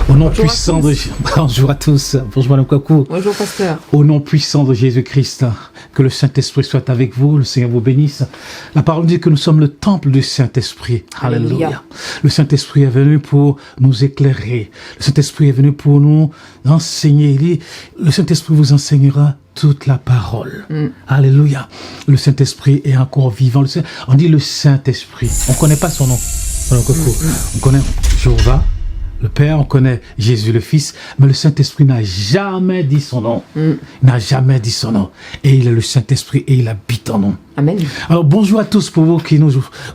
Au nom puissant de bonjour à tous, bonjour Madame Kakou. Bonjour pasteur. Au nom puissant de Jésus-Christ, que le Saint-Esprit soit avec vous, le Seigneur vous bénisse. La parole dit que nous sommes le temple du Saint-Esprit. Alléluia. Le Saint-Esprit est venu pour nous éclairer. Le Saint-Esprit est venu pour nous enseigner. Il dit, le Saint-Esprit vous enseignera toute la parole. Alléluia. Le Saint-Esprit est encore vivant. On dit le Saint-Esprit. On ne connaît pas son nom. On connaît Jéhovah, le Père, on connaît Jésus le Fils, mais le Saint-Esprit n'a jamais dit son nom. Il n'a jamais dit son nom. Et il est le Saint-Esprit et il habite en nous. Amen. Alors bonjour à tous pour vous qui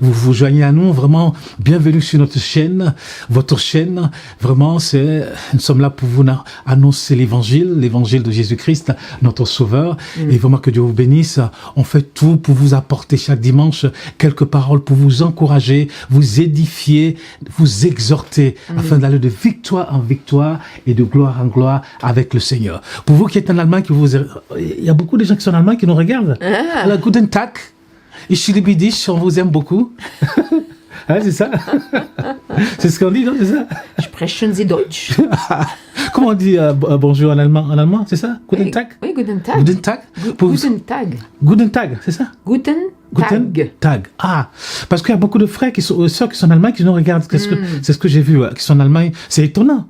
vous joignez à nous. Vraiment, bienvenue sur notre chaîne, votre chaîne. Vraiment, nous sommes là pour vous annoncer l'évangile de Jésus-Christ, notre Sauveur. Et vraiment que Dieu vous bénisse. On fait tout pour vous apporter chaque dimanche quelques paroles pour vous encourager, vous édifier, vous exhorter, afin d'aller de victoire en victoire et de gloire en gloire avec le Seigneur. Pour vous qui êtes en Allemagne, il y a beaucoup de gens qui sont en Allemagne qui nous regardent. Alors, Guten Tag. Ich liebe dich, on vous aime beaucoup. Hein, c'est ça? C'est ce qu'on dit, non? C'est ça? Sprechen Sie Deutsch? Comment on dit bonjour en allemand, c'est ça? Guten Tag? Oui, Guten Tag. Guten Tag? Guten Tag. Guten Tag, c'est ça? Guten Tag. Ah, parce qu'il y a beaucoup de frères sœurs qui sont en Allemagne qui nous regardent. C'est ce que j'ai vu, qui sont en Allemagne. C'est étonnant.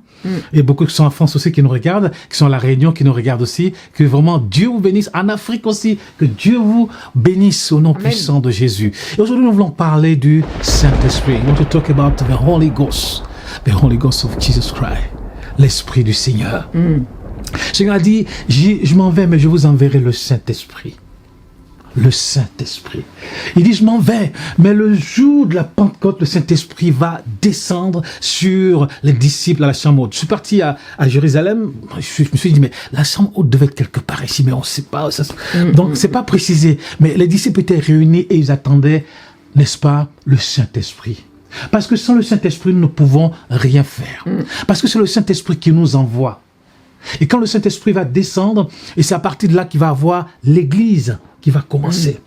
Et beaucoup qui sont en France aussi qui nous regardent, qui sont à La Réunion qui nous regardent aussi. Que vraiment Dieu vous bénisse. En Afrique aussi, que Dieu vous bénisse au nom puissant de Jésus. Et aujourd'hui, nous voulons parler du Saint-Esprit. We want to talk about the Holy Ghost of Jesus Christ. L'Esprit du Seigneur. Le Seigneur a dit, je m'en vais, mais je vous enverrai le Saint-Esprit. Le Saint-Esprit. Il dit, je m'en vais, mais le jour de la Pentecôte, le Saint-Esprit va descendre sur les disciples à la chambre haute. Je suis parti à Jérusalem, je me suis dit, mais la chambre haute devait être quelque part ici, mais on ne sait pas. Donc, c'est pas précisé. Mais les disciples étaient réunis et ils attendaient, n'est-ce pas, le Saint-Esprit. Parce que sans le Saint-Esprit, nous ne pouvons rien faire. Parce que c'est le Saint-Esprit qui nous envoie. Et quand le Saint-Esprit va descendre, et c'est à partir de là qu'il va avoir l'Église qui va commencer.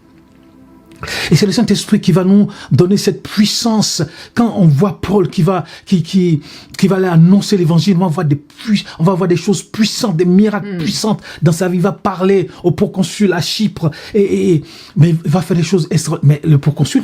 Et c'est le Saint-Esprit qui va nous donner cette puissance. Quand on voit Paul qui va aller annoncer l'évangile, on va voir des choses puissantes, des miracles puissantes dans sa vie. Il va parler au proconsul à Chypre, mais il va faire des choses extraordinaires. Mais le proconsul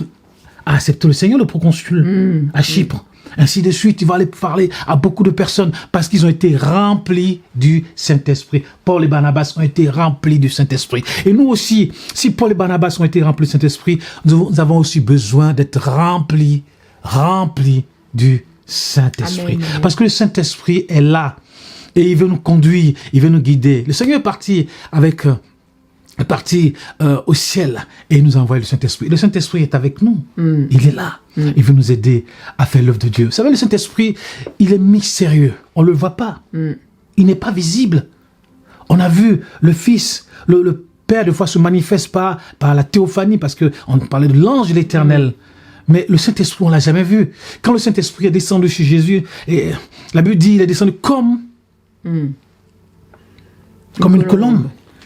a accepté le Seigneur, le proconsul à Chypre. Ainsi de suite, il va aller parler à beaucoup de personnes parce qu'ils ont été remplis du Saint-Esprit. Paul et Barnabas ont été remplis du Saint-Esprit. Et nous aussi, si Paul et Barnabas ont été remplis du Saint-Esprit, nous avons aussi besoin d'être remplis du Saint-Esprit. Amen. Parce que le Saint-Esprit est là et il veut nous conduire, il veut nous guider. Le Seigneur est parti au ciel et il nous a envoyé le Saint-Esprit. Le Saint-Esprit est avec nous. Il est là. Il veut nous aider à faire l'œuvre de Dieu. Vous savez, le Saint-Esprit, il est mystérieux. On ne le voit pas. Il n'est pas visible. On a vu le Fils, le Père, des fois, se manifeste par la théophanie, parce qu'on parlait de l'ange de l'Éternel. Mais le Saint-Esprit, on ne l'a jamais vu. Quand le Saint-Esprit est descendu chez Jésus, et la Bible dit, il est descendu comme une colombe.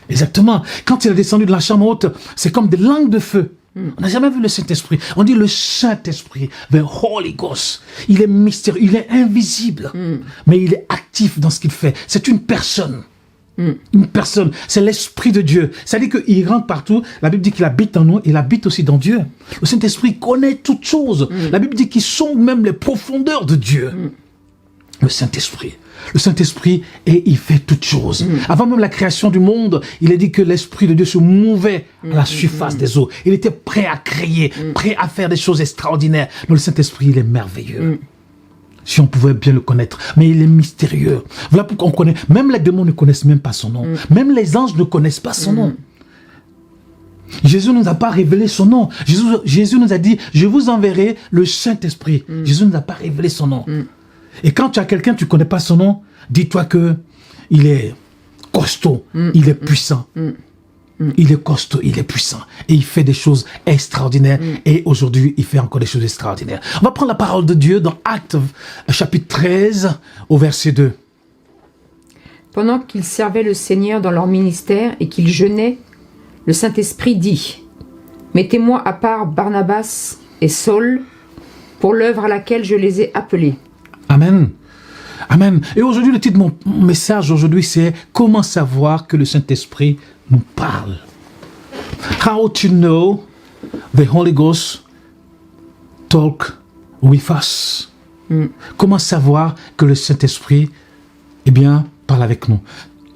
Exactement. Quand il est descendu de la chambre haute, c'est comme des langues de feu. On n'a jamais vu le Saint-Esprit. On dit le Saint-Esprit, the Holy Ghost. Il est mystérieux, il est invisible, mais il est actif dans ce qu'il fait. C'est une personne. Une personne, c'est l'Esprit de Dieu. C'est-à-dire qu'il rentre partout. La Bible dit qu'il habite en nous, il habite aussi dans Dieu. Le Saint-Esprit connaît toutes choses. La Bible dit qu'il sonde même les profondeurs de Dieu. Le Saint-Esprit. Le Saint-Esprit, et il fait toutes choses. Avant même la création du monde, il est dit que l'Esprit de Dieu se mouvait à la surface des eaux. Il était prêt à créer, prêt à faire des choses extraordinaires. Donc le Saint-Esprit, il est merveilleux. Si on pouvait bien le connaître. Mais il est mystérieux. Voilà pourquoi on connaît. Même les démons ne connaissent même pas son nom. Même les anges ne connaissent pas son nom. Jésus ne nous a pas révélé son nom. Jésus nous a dit, je vous enverrai le Saint-Esprit. Jésus ne nous a pas révélé son nom. Et quand tu as quelqu'un, tu ne connais pas son nom, dis-toi que il est costaud, il est puissant. Il est costaud, il est puissant. Et il fait des choses extraordinaires. Et aujourd'hui, il fait encore des choses extraordinaires. On va prendre la parole de Dieu dans Actes, chapitre 13, au verset 2. Pendant qu'ils servaient le Seigneur dans leur ministère et qu'ils jeûnaient, le Saint-Esprit dit, « Mettez-moi à part Barnabas et Saul pour l'œuvre à laquelle je les ai appelés. » Amen. Amen. Et aujourd'hui, le titre de mon message aujourd'hui, c'est « Comment savoir que le Saint-Esprit nous parle ?» How to know the Holy Ghost talk with us. Comment savoir que le Saint-Esprit, eh bien, parle avec nous.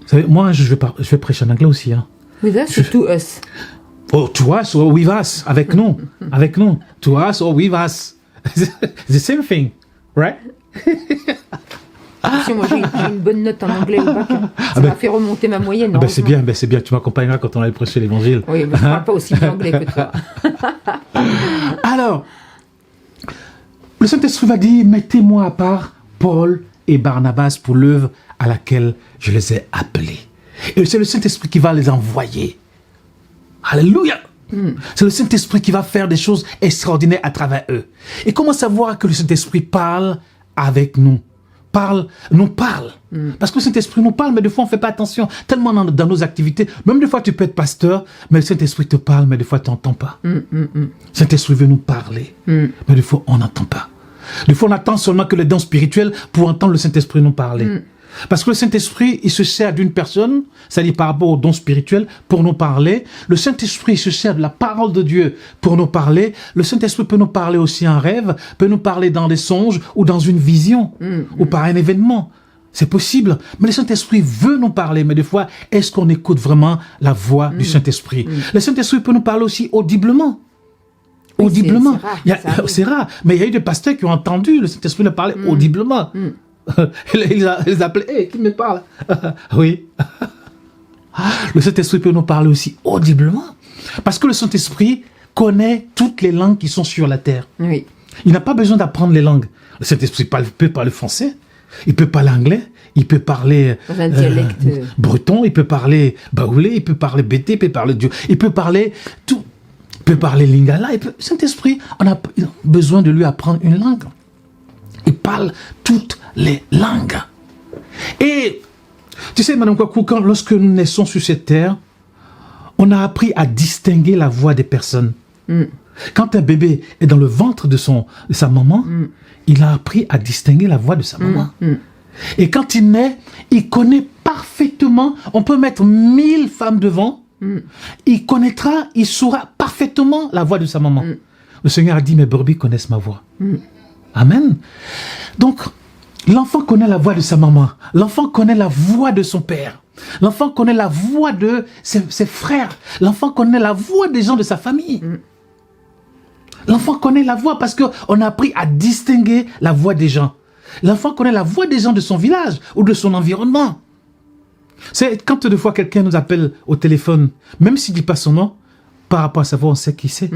Vous savez, moi, je vais prêcher en anglais aussi. Hein. With us ou to us? Oh, to us or with us, avec nous, avec nous. To us or with us. The same thing, right? Si moi j'ai une bonne note en anglais au bac, ça m'a fait remonter ma moyenne. C'est bien, tu m'accompagneras quand on allait prêcher l'évangile. Oui, mais je ne parle pas aussi bien anglais que toi. Alors, le Saint-Esprit va dire, mettez-moi à part Paul et Barnabas pour l'œuvre à laquelle je les ai appelés. Et c'est le Saint-Esprit qui va les envoyer. Alléluia! C'est le Saint-Esprit qui va faire des choses extraordinaires à travers eux. Et comment savoir que le Saint-Esprit parle avec nous? Nous parle. Parce que le Saint-Esprit nous parle, mais des fois on ne fait pas attention. Tellement dans nos activités, même des fois tu peux être pasteur, mais le Saint-Esprit te parle, mais des fois tu n'entends pas. Le Saint-Esprit veut nous parler, mais des fois on n'entend pas. Des fois on attend seulement que les dons spirituels pour entendre le Saint-Esprit nous parler. Parce que le Saint-Esprit, il se sert d'une personne, c'est-à-dire par rapport aux dons spirituels, pour nous parler. Le Saint-Esprit, il se sert de la parole de Dieu pour nous parler. Le Saint-Esprit peut nous parler aussi en rêve, peut nous parler dans des songes ou dans une vision, ou par un événement. C'est possible. Mais le Saint-Esprit veut nous parler. Mais des fois, est-ce qu'on écoute vraiment la voix du Saint-Esprit? Le Saint-Esprit peut nous parler aussi audiblement. Audiblement. C'est rare. Mais il y a eu des pasteurs qui ont entendu le Saint-Esprit nous parler audiblement. Ils appelaient, hey, qui me parle? Oui. Le Saint-Esprit peut nous parler aussi audiblement. Parce que le Saint-Esprit connaît toutes les langues qui sont sur la terre. Oui. Il n'a pas besoin d'apprendre les langues. Le Saint-Esprit peut parler français, il peut parler anglais, il peut parler un dialecte breton, il peut parler baoulé, il peut parler bété, il peut parler dieu, il peut parler tout. Il peut parler lingala. Le Saint-Esprit, on a besoin de lui apprendre une langue. Il parle toutes les langues. Et, tu sais, Madame Kwaku, lorsque nous naissons sur cette terre, on a appris à distinguer la voix des personnes. Quand un bébé est dans le ventre de sa maman, il a appris à distinguer la voix de sa maman. Et quand il naît, il connaît parfaitement, on peut mettre 1000 femmes devant, il saura parfaitement la voix de sa maman. Le Seigneur a dit, mes brebis connaissent ma voix. Amen. Donc, l'enfant connaît la voix de sa maman. L'enfant connaît la voix de son père. L'enfant connaît la voix de ses frères. L'enfant connaît la voix des gens de sa famille. L'enfant connaît la voix parce qu'on a appris à distinguer la voix des gens. L'enfant connaît la voix des gens de son village ou de son environnement. C'est quand des fois quelqu'un nous appelle au téléphone, même s'il ne dit pas son nom, par rapport à sa voix, on sait qui c'est.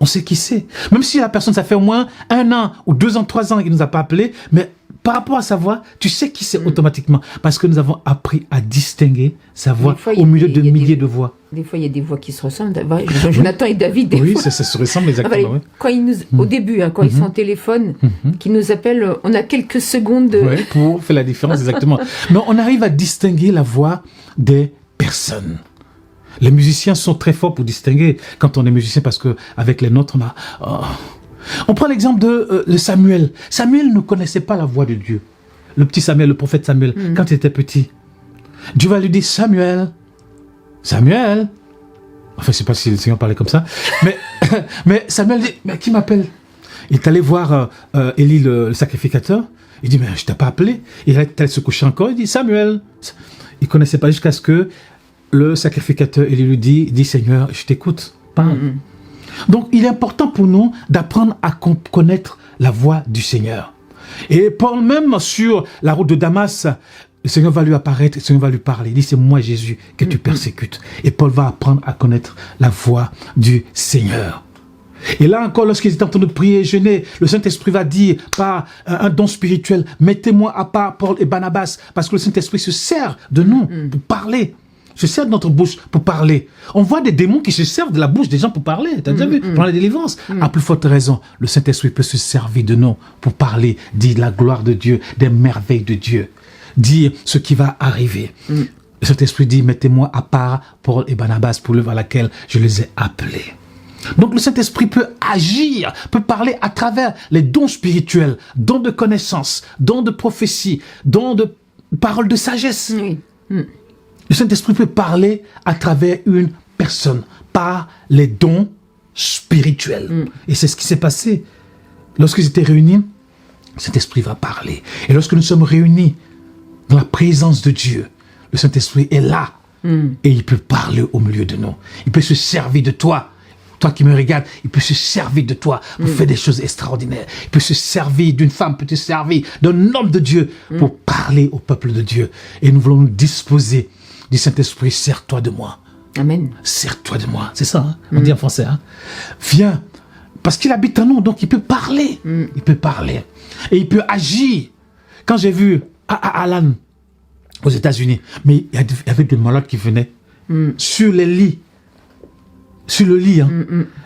On sait qui c'est. Même si la personne, ça fait au moins 1 an ou 2 ans, 3 ans qu'il ne nous a pas appelé, mais par rapport à sa voix, tu sais qui c'est automatiquement. Parce que nous avons appris à distinguer sa voix au milieu de milliers de voix. Des fois, il y a des voix qui se ressemblent. Jonathan et David, des fois. Ça se ressemble exactement. Oui. Quand au début, quand ils sont au téléphone, qu'ils nous appellent, on a quelques secondes. Oui, pour faire la différence, exactement. Mais on arrive à distinguer la voix des personnes. Les musiciens sont très forts pour distinguer quand on est musicien parce que avec les notes, on prend l'exemple de Samuel. Samuel ne connaissait pas la voix de Dieu. Le petit Samuel, le prophète Samuel, quand il était petit. Dieu va lui dire, Samuel. Enfin, je ne sais pas si le Seigneur parlait comme ça. Mais Samuel dit, mais qui m'appelle? Il est allé voir Élie, le sacrificateur. Il dit, mais je ne t'ai pas appelé. Il est allé se coucher encore. Il dit, Samuel. Il ne connaissait pas jusqu'à ce que le sacrificateur, il lui dit, Seigneur, je t'écoute. Donc, il est important pour nous d'apprendre à connaître la voix du Seigneur. Et Paul, même sur la route de Damas, le Seigneur va lui apparaître, le Seigneur va lui parler. Il dit, c'est moi, Jésus, que tu persécutes. Et Paul va apprendre à connaître la voix du Seigneur. Et là encore, lorsqu'ils étaient en train de prier et jeûner, le Saint-Esprit va dire, par un don spirituel, mettez-moi à part Paul et Barnabas, parce que le Saint-Esprit se sert de nous pour parler. Se sert de notre bouche pour parler. On voit des démons qui se servent de la bouche des gens pour parler. Tu as déjà vu pendant la délivrance. À plus forte raison, le Saint-Esprit peut se servir de nous pour parler, dire la gloire de Dieu, des merveilles de Dieu, dire ce qui va arriver. Le Saint-Esprit dit, mettez-moi à part Paul et Barnabas pour l'œuvre à laquelle je les ai appelés. Donc le Saint-Esprit peut agir, peut parler à travers les dons spirituels, dons de connaissance, dons de prophétie, dons de paroles de sagesse. Oui. Le Saint-Esprit peut parler à travers une personne, par les dons spirituels. Et c'est ce qui s'est passé. Lorsqu'ils étaient réunis, le Saint-Esprit va parler. Et lorsque nous sommes réunis dans la présence de Dieu, le Saint-Esprit est là. Et il peut parler au milieu de nous. Il peut se servir de toi. Toi qui me regardes, il peut se servir de toi pour faire des choses extraordinaires. Il peut se servir d'une femme, peut se servir d'un homme de Dieu pour parler au peuple de Dieu. Et nous voulons nous disposer du Saint-Esprit, sers-toi de moi. Amen. Sers-toi de moi. C'est ça, hein? On dit en français. Hein? Viens. Parce qu'il habite en nous, donc il peut parler. Il peut parler. Et il peut agir. Quand j'ai vu Alan aux États-Unis, mais il y avait des malades qui venaient sur les lits. Sur le lit, hein.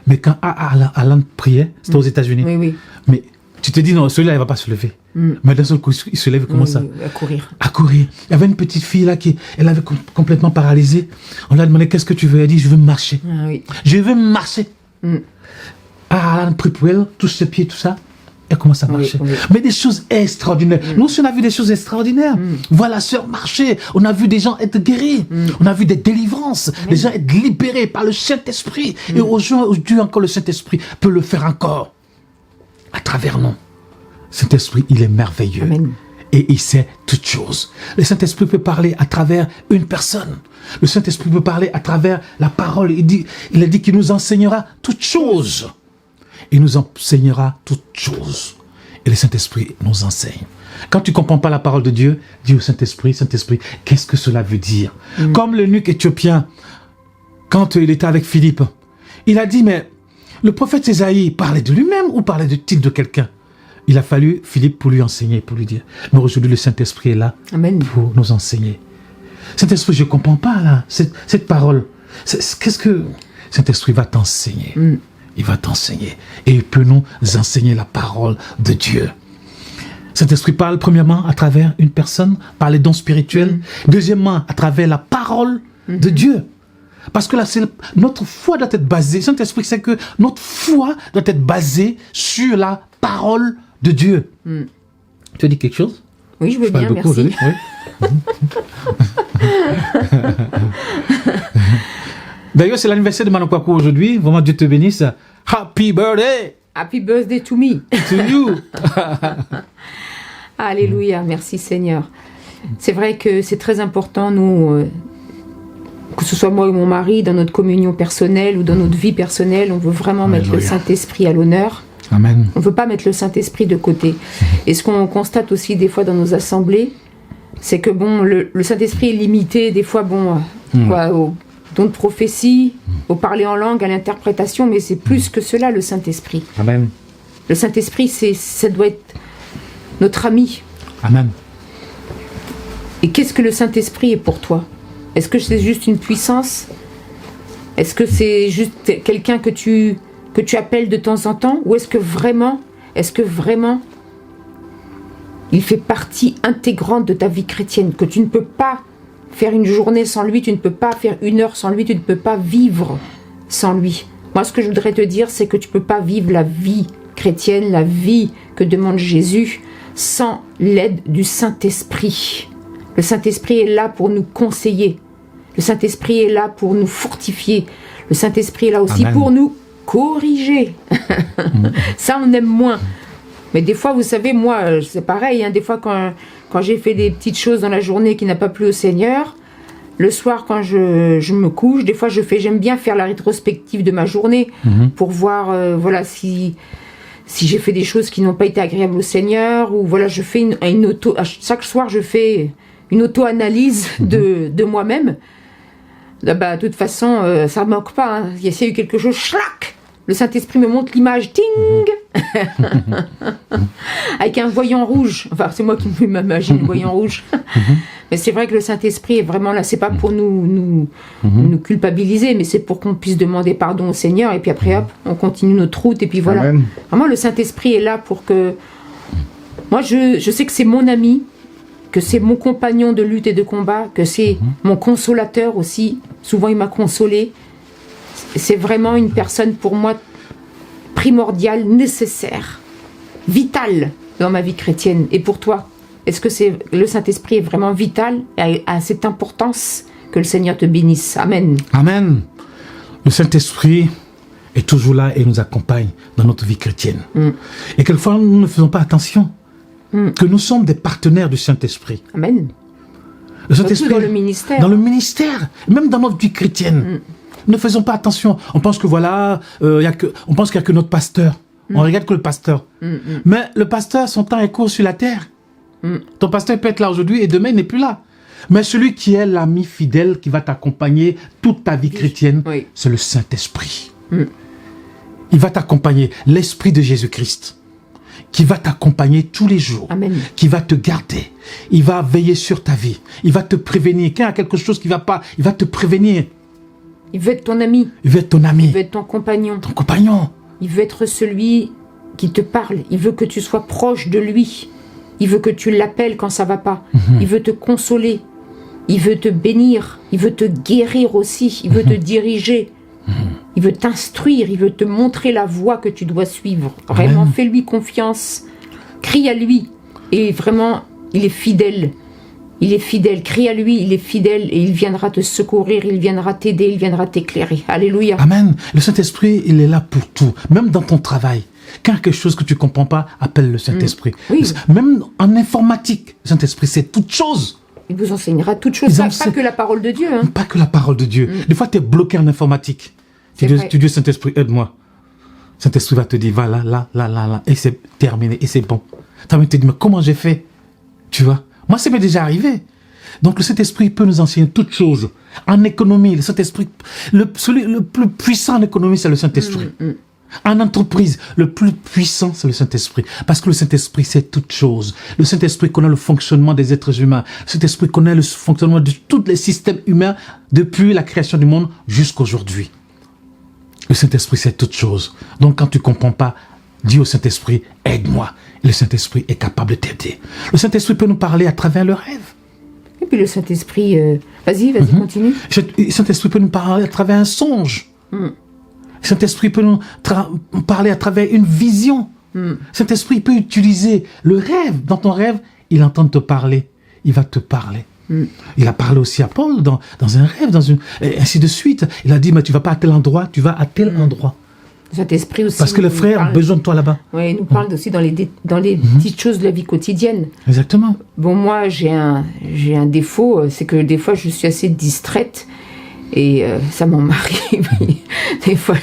Mais quand Alan priait, c'était aux États-Unis. Oui, oui. Mais tu te dis, non, celui-là, il ne va pas se lever. Mais d'un seul coup, il se lève, comment ça? À courir. À courir. Il y avait une petite fille là elle avait complètement paralysée. On lui a demandé, qu'est-ce que tu veux? Elle a dit, je veux marcher. Ah, oui. Je veux marcher. Alan prie pour elle, touche ses pieds, tout ça. Elle commence à marcher. Oui. Mais des choses extraordinaires. Nous aussi, on a vu des choses extraordinaires. Voilà la sœur marcher. On a vu des gens être guéris. On a vu des délivrances. Des gens être libérés par le Saint-Esprit. Et aujourd'hui encore, le Saint-Esprit peut le faire encore. À travers nous. Saint-Esprit, il est merveilleux. Amen. Et il sait toutes choses. Le Saint-Esprit peut parler à travers une personne. Le Saint-Esprit peut parler à travers la parole. Il a dit qu'il nous enseignera toutes choses. Il nous enseignera toutes choses. Et le Saint-Esprit nous enseigne. Quand tu ne comprends pas la parole de Dieu, dis au Saint-Esprit, Saint-Esprit, qu'est-ce que cela veut dire? Comme l'eunuque éthiopien, quand il était avec Philippe, il a dit, mais le prophète Ésaïe parlait de lui-même ou parlait-il de quelqu'un? Il a fallu Philippe pour lui enseigner, pour lui dire. Mais aujourd'hui, le Saint-Esprit est là. Amen. Pour nous enseigner. Saint-Esprit, je ne comprends pas là, cette parole. Qu'est-ce que... Saint-Esprit va t'enseigner. Il va t'enseigner. Et il peut nous enseigner la parole de Dieu. Saint-Esprit parle premièrement à travers une personne, par les dons spirituels. Deuxièmement, à travers la parole de Dieu. Parce que là, notre foi doit être basée. Saint-Esprit, c'est que notre foi doit être basée sur la parole de Dieu. Tu as dit quelque chose? Oui, je veux bien, beaucoup, merci. Oui. D'ailleurs, c'est l'anniversaire de Manon Kwaku aujourd'hui. Vraiment, Dieu te bénisse. Happy birthday! Happy birthday to me! To you! Alléluia, merci Seigneur. C'est vrai que c'est très important, nous, que ce soit moi ou mon mari, dans notre communion personnelle ou dans notre vie personnelle, on veut vraiment mettre le Saint-Esprit à l'honneur. Amen. On ne veut pas mettre le Saint-Esprit de côté. Et ce qu'on constate aussi des fois dans nos assemblées, c'est que bon, le Saint-Esprit est limité des fois au don de prophétie, au parler en langue, à l'interprétation, mais c'est plus que cela le Saint-Esprit. Amen. Le Saint-Esprit, ça doit être notre ami. Amen. Et qu'est-ce que le Saint-Esprit est pour toi? Est-ce que c'est juste une puissance? Est-ce que c'est juste quelqu'un que tu appelles de temps en temps? Ou est-ce que vraiment il fait partie intégrante de ta vie chrétienne, que tu ne peux pas faire une journée sans lui, tu ne peux pas faire une heure sans lui, tu ne peux pas vivre sans lui. Moi, ce que je voudrais te dire, c'est que tu ne peux pas vivre la vie chrétienne, la vie que demande Jésus, sans l'aide du Saint-Esprit. Le Saint-Esprit est là pour nous conseiller. Le Saint-Esprit est là pour nous fortifier. Le Saint-Esprit est là aussi pour nous corriger. Ça, on aime moins. Mais des fois, vous savez, moi, c'est pareil. Des fois, quand j'ai fait des petites choses dans la journée qui n'a pas plu au Seigneur, le soir, quand je me couche, des fois, j'aime bien faire la rétrospective de ma journée pour voir, si j'ai fait des choses qui n'ont pas été agréables au Seigneur, ou voilà, je fais une auto. Chaque soir, je fais une auto-analyse de moi-même. Là, de toute façon, ça ne manque pas. S'il y a eu quelque chose, schlac, le Saint-Esprit me montre l'image, ting, avec un voyant rouge. Enfin, c'est moi qui m'imagine le voyant rouge. Mais c'est vrai que le Saint-Esprit est vraiment là. C'est pas pour nous culpabiliser, mais c'est pour qu'on puisse demander pardon au Seigneur. Et puis après, hop, on continue notre route. Et puis voilà. Amen. Vraiment, le Saint-Esprit est là pour que... Moi, je sais que c'est mon ami, que c'est mon compagnon de lutte et de combat, que c'est mon consolateur aussi. Souvent, il m'a consolé. c'est vraiment une personne pour moi primordiale, nécessaire, vitale dans ma vie chrétienne. Et pour toi, est-ce que le Saint-Esprit est vraiment vital et a cette importance? Que le Seigneur te bénisse. Amen. Amen. Le Saint-Esprit est toujours là et nous accompagne dans notre vie chrétienne. Et quelquefois, nous ne faisons pas attention que nous sommes des partenaires du Saint-Esprit. Amen. Le Saint-Esprit, dans le ministère. Dans le ministère, même dans notre vie chrétienne. Ne faisons pas attention. On pense que voilà, on pense qu'il n'y a que notre pasteur. On regarde que le pasteur. Mais le pasteur, son temps est court sur la terre. Ton pasteur peut être là aujourd'hui et demain il n'est plus là. Mais celui qui est l'ami fidèle qui va t'accompagner toute ta vie chrétienne, c'est le Saint-Esprit. Il va t'accompagner, l'Esprit de Jésus-Christ, qui va t'accompagner tous les jours, Amen. Qui va te garder, il va veiller sur ta vie, il va te prévenir. Quand il y a quelque chose qui ne va pas, il va te prévenir. Il veut être ton ami. Il veut être ton ami. Il veut être ton compagnon. Ton compagnon. Il veut être celui qui te parle. Il veut que tu sois proche de lui. Il veut que tu l'appelles quand ça ne va pas. Il veut te consoler. Il veut te bénir. Il veut te guérir aussi. Il veut te diriger. Il veut t'instruire. Il veut te montrer la voie que tu dois suivre. Vraiment, Amen. fais-lui confiance. Crie à lui. Et vraiment, il est fidèle. Il est fidèle. Crie à lui, il est fidèle. Et il viendra te secourir. Il viendra t'aider. Il viendra t'éclairer. Alléluia. Amen. Le Saint-Esprit, il est là pour tout. Même dans ton travail. Quand il y a quelque chose que tu ne comprends pas, appelle le Saint-Esprit. Oui. Même en informatique, le Saint-Esprit, c'est toute chose. Il vous enseignera toutes choses. Pas que la parole de Dieu. Hein. Pas que la parole de Dieu. Des fois, tu es bloqué en informatique. Tu dis, Saint-Esprit, aide-moi. Saint-Esprit va te dire, va là. Et c'est terminé. Et c'est bon. Tu vas te dire, mais comment j'ai fait? Tu vois? Moi, ça m'est déjà arrivé. Donc, le Saint-Esprit peut nous enseigner toutes choses. En économie, le Saint-Esprit, celui le plus puissant en économie, c'est le Saint-Esprit. En entreprise, le plus puissant, c'est le Saint-Esprit. Parce que le Saint-Esprit, c'est toute chose. Le Saint-Esprit connaît le fonctionnement des êtres humains. Le Saint-Esprit connaît le fonctionnement de tous les systèmes humains depuis la création du monde jusqu'aujourd'hui. Le Saint-Esprit, c'est toute chose. Donc, quand tu ne comprends pas, dis au Saint-Esprit, aide-moi. Et le Saint-Esprit est capable de t'aider. Le Saint-Esprit peut nous parler à travers le rêve. Et puis le Saint-Esprit... Vas-y, continue. Le Saint-Esprit peut nous parler à travers un songe. Le Saint-Esprit peut nous parler à travers une vision. Saint-Esprit peut utiliser le rêve. Dans ton rêve, il entend te parler. Il va te parler. Il a parlé aussi à Paul dans un rêve, et ainsi de suite. Il a dit, mais tu ne vas pas à tel endroit, tu vas à tel endroit. Le Saint-Esprit aussi... Parce que les frères ont besoin de toi là-bas. Oui, il nous parle aussi dans les petites choses de la vie quotidienne. Exactement. Bon, moi, j'ai un défaut, c'est que des fois, je suis assez distraite. Et ça, mon mari, des fois,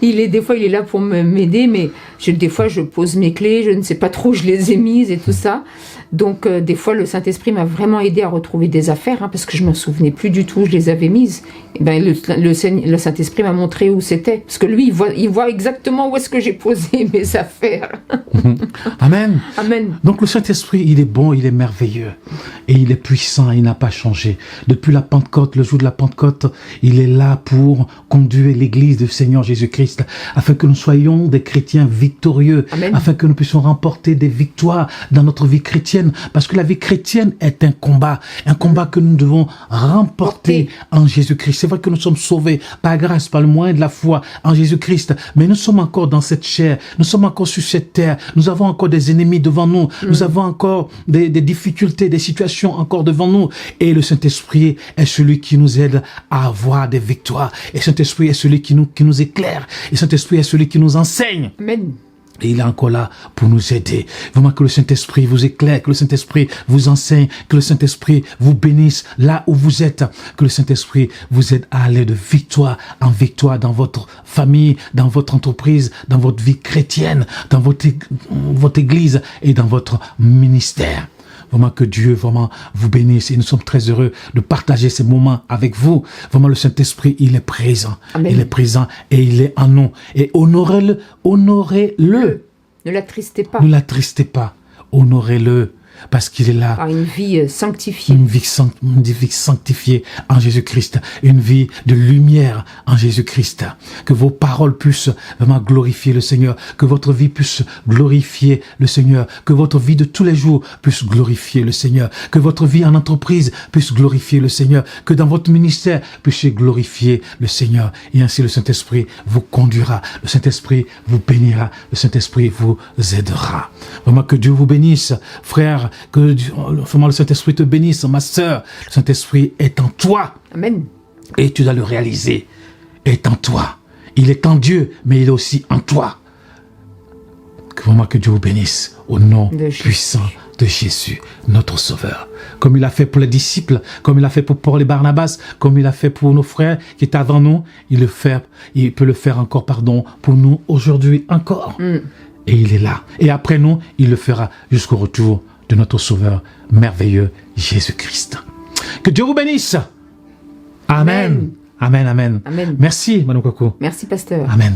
il est là pour m'aider, mais des fois, je pose mes clés, je ne sais pas trop où je les ai mises et tout ça. Donc, des fois, le Saint-Esprit m'a vraiment aidé à retrouver des affaires, parce que je ne me souvenais plus du tout où je les avais mises. Et ben, le Saint-Esprit m'a montré où c'était. Parce que lui, il voit exactement où est-ce que j'ai posé mes affaires. Amen. Amen. Donc, le Saint-Esprit, il est bon, il est merveilleux. Et il est puissant, il n'a pas changé. Depuis la Pentecôte, le jour de la Pentecôte, il est là pour conduire l'Église du Seigneur Jésus-Christ, afin que nous soyons des chrétiens victorieux, Amen. Afin que nous puissions remporter des victoires dans notre vie chrétienne. Parce que la vie chrétienne est un combat que nous devons remporter en Jésus-Christ. C'est vrai que nous sommes sauvés par grâce, par le moyen de la foi en Jésus-Christ, mais nous sommes encore dans cette chair, nous sommes encore sur cette terre, nous avons encore des ennemis devant nous, nous avons encore des difficultés, des situations encore devant nous, et le Saint-Esprit est celui qui nous aide à avoir des victoires, et le Saint-Esprit est celui qui nous éclaire, et le Saint-Esprit est celui qui nous enseigne. Amen. Et il est encore là pour nous aider. Vraiment que le Saint-Esprit vous éclaire, que le Saint-Esprit vous enseigne, que le Saint-Esprit vous bénisse là où vous êtes, que le Saint-Esprit vous aide à aller de victoire en victoire dans votre famille, dans votre entreprise, dans votre vie chrétienne, dans votre église et dans votre ministère. Vraiment que Dieu vraiment vous bénisse, et nous sommes très heureux de partager ces moments avec vous. Vraiment, le Saint-Esprit, il est présent. Amen. Il est présent et il est en nous. Et honorez-le. Ne l'attristez pas. Ne l'attristez pas. Honorez-le. parce qu'il est là. Par une vie sanctifiée. Une vie sanctifiée en Jésus-Christ, une vie de lumière en Jésus-Christ. Que vos paroles puissent vraiment glorifier le Seigneur, que votre vie puisse glorifier le Seigneur, que votre vie de tous les jours puisse glorifier le Seigneur, que votre vie en entreprise puisse glorifier le Seigneur, que dans votre ministère puissiez glorifier le Seigneur. Et ainsi le Saint-Esprit vous conduira, le Saint-Esprit vous bénira, le Saint-Esprit vous aidera. Vraiment que Dieu vous bénisse, frère, que vraiment le Saint-Esprit te bénisse, ma sœur. Le Saint-Esprit est en toi. Amen. Et tu dois le réaliser. Est en toi. Il est en Dieu, mais il est aussi en toi. Que vraiment que Dieu vous bénisse au nom puissant de Jésus, notre Sauveur. Comme il a fait pour les disciples, comme il a fait pour Paul et Barnabas, comme il a fait pour nos frères qui étaient avant nous, il peut le faire encore, pour nous aujourd'hui encore. Et il est là. Et après nous, il le fera jusqu'au retour de notre Sauveur merveilleux, Jésus-Christ. Que Dieu vous bénisse. Amen. Amen, amen. Amen. Merci, Madame Coco. Merci, pasteur. Amen.